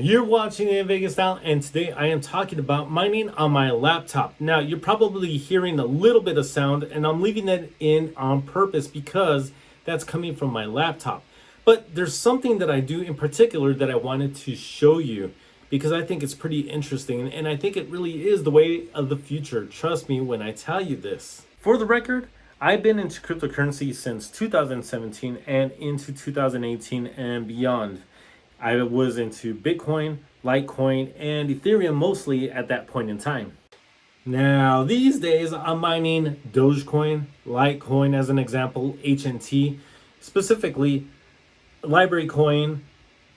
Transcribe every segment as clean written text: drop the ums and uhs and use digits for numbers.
You're watching In Vegas Style, and today I am talking about mining on my laptop. Now, you're probably hearing a little bit of sound, and I'm leaving that in on purpose because that's coming from my laptop. But there's something that I do in particular that I wanted to show you because I think it's pretty interesting, and I think it really is the way of the future. Trust me when I tell you this. For the record, I've been into cryptocurrency since 2017 and into 2018 and beyond. I was into Bitcoin, Litecoin, and Ethereum mostly at that point in time. Now, these days, I'm mining Dogecoin, Litecoin as an example, HNT, specifically Lbry Coin,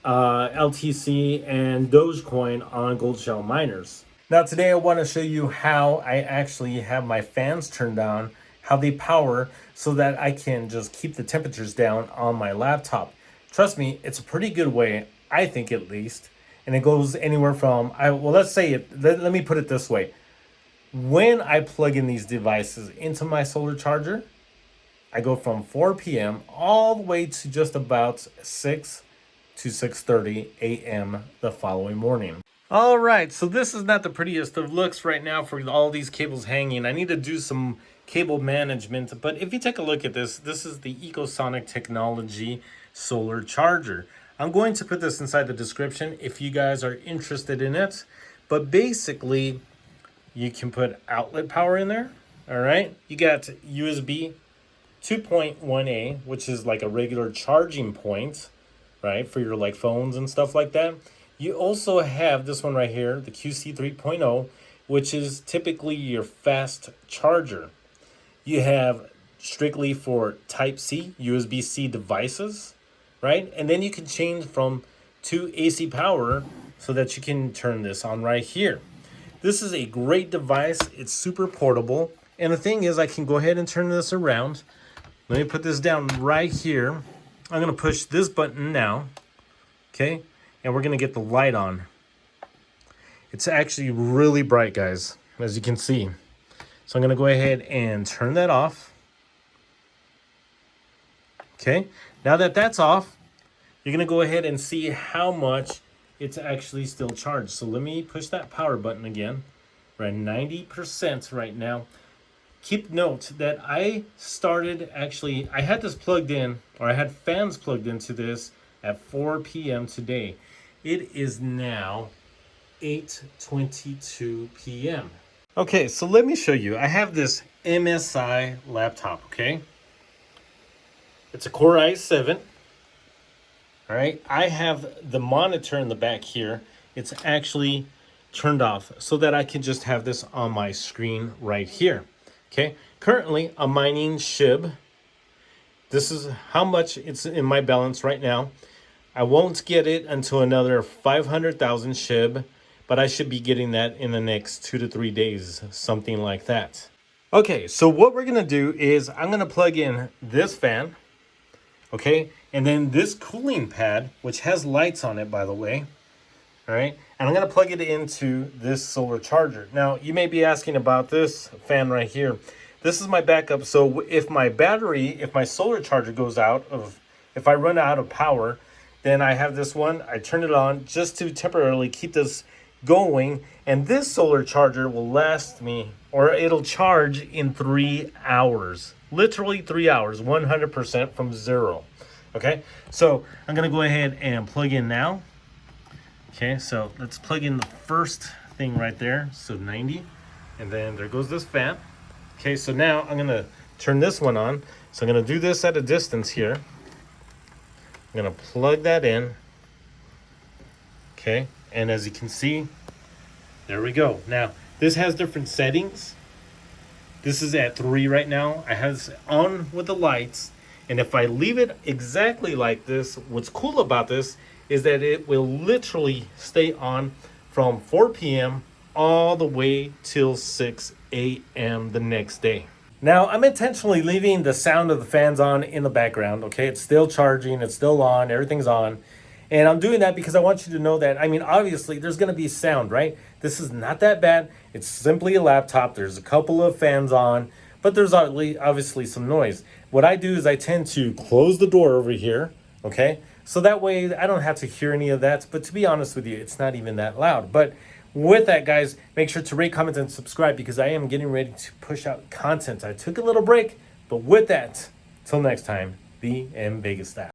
LTC, and Dogecoin on gold shell miners. Now, today I want to show you how I actually have my fans turned on, how they power, so that I can just keep the temperatures down on my laptop. Trust me, it's a pretty good way, I think at least. And it goes anywhere from, let me put it this way. When I plug in these devices into my solar charger, I go from 4 p.m. all the way to just about 6 to 6:30 a.m. the following morning. All right, so this is not the prettiest of looks right now for all these cables hanging. I need to do some cable management, but if you take a look at this, this is the Ecosonic Technology solar charger. I'm going to put this inside the description if you guys are interested in it, but basically you can put outlet power in there. All right, you got USB 2.1a, which is like a regular charging point, right, for your like phones and stuff like that. You also have this one right here, the QC 3.0, which is typically your fast charger. You have strictly for Type-C, USB-C devices, right? And then you can change from to AC power so that you can turn this on right here. This is a great device. It's super portable. And the thing is, I can go ahead and turn this around. Let me put this down right here. I'm going to push this button now, okay? And we're going to get the light on. It's actually really bright, guys, as you can see. So I'm going to go ahead and turn that off. Okay, now that that's off, you're going to go ahead and see how much it's actually still charged. So let me push that power button again. We're at 90% right now. Keep note that I had this plugged in, or I had fans plugged into this at 4 p.m. today. It is now 8:22 p.m. Okay, so let me show you. I have this MSI laptop, okay? It's a Core i7. All right, I have the monitor in the back here. It's actually turned off so that I can just have this on my screen right here. Okay, currently I'm mining SHIB. This is how much it's in my balance right now. I won't get it until another 500,000 SHIB, but I should be getting that in the next 2 to 3 days, something like that. Okay, so what we're gonna do is I'm gonna plug in this fan, okay, and then this cooling pad, which has lights on it, by the way. All right, and I'm going to plug it into this solar charger. Now, you may be asking about this fan right here. This is my backup, so if my solar charger goes out, if I run out of power, then I have this one. I turn it on just to temporarily keep this going, and this solar charger will last me, or it'll charge in 3 hours. Literally 3 hours, 100% from zero. Okay, so I'm going to go ahead and plug in now. Okay, so let's plug in the first thing right there, so 90, and then there goes this fan. Okay, so now I'm going to turn this one on. So I'm going to do this at a distance here. I'm going to plug that in. Okay, and as you can see, there we go. Now, this has different settings. This is at 3 right now. I have this on with the lights, and if I leave it exactly like this, what's cool about this is that it will literally stay on from 4 p.m. all the way till 6 a.m. the next day. Now, I'm intentionally leaving the sound of the fans on in the background, okay? It's still charging, it's still on, everything's on. And I'm doing that because I want you to know that, I mean, obviously, there's going to be sound, right? This is not that bad. It's simply a laptop. There's a couple of fans on, but there's obviously some noise. What I do is I tend to close the door over here, okay? So that way I don't have to hear any of that. But to be honest with you, it's not even that loud. But with that, guys, make sure to rate, comment, and subscribe because I am getting ready to push out content. I took a little break, but with that, till next time, be in Vegas style.